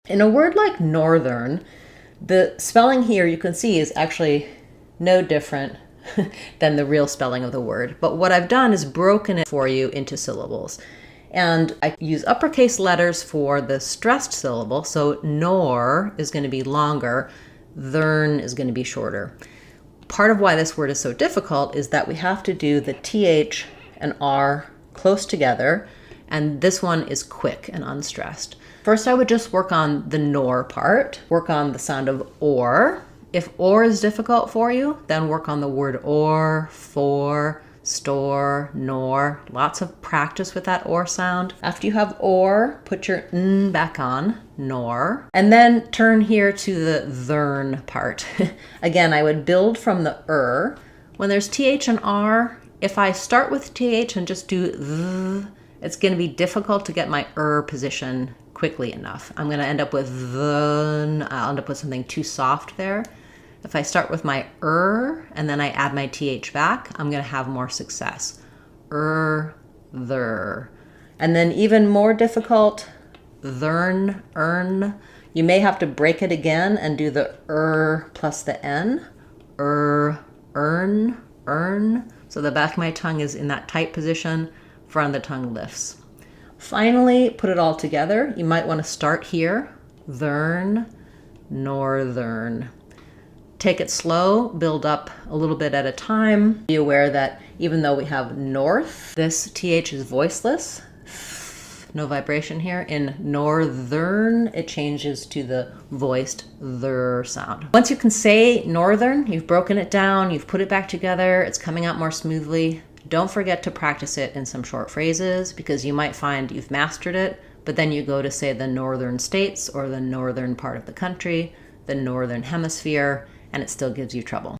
In a word like northern, the spelling here you can see is actually no different than the real spelling of the word. But what I've done is broken it for you into syllables. And I use uppercase letters for the stressed syllable. So nor is going to be longer, thern is going to be shorter. Part of why this word is so difficult is that we have to do the TH and R close together, and this one is quick and unstressed. First, I would just work on the nor part, work on the sound of or. If or is difficult for you, then work on the word or, for, store, nor. Lots of practice with that or sound. After you have or, put your n back on, nor. And then turn here to the thern part. Again, I would build from the When there's th and r, if I start with th and just do th, it's going to be difficult to get my position quickly enough. I'm going to end up with I'll end up with something too soft there. If I start with my and then I add my th back, I'm going to have more success. There. And then even more difficult, thern, You may have to break it again and do the plus the n. Earn. So the back of my tongue is in that tight position, front of the tongue lifts. Finally, put it all together. You might want to start here, thern, northern. Take it slow, build up a little bit at a time. Be aware that even though we have north, this th is voiceless. No vibration here. In NOR-thern, it changes to the voiced ther sound. Once you can say northern, you've broken it down, you've put it back together, it's coming out more smoothly. Don't forget to practice it in some short phrases, because you might find you've mastered it, but then you go to say the northern states or the northern part of the country, the northern hemisphere, and it still gives you trouble.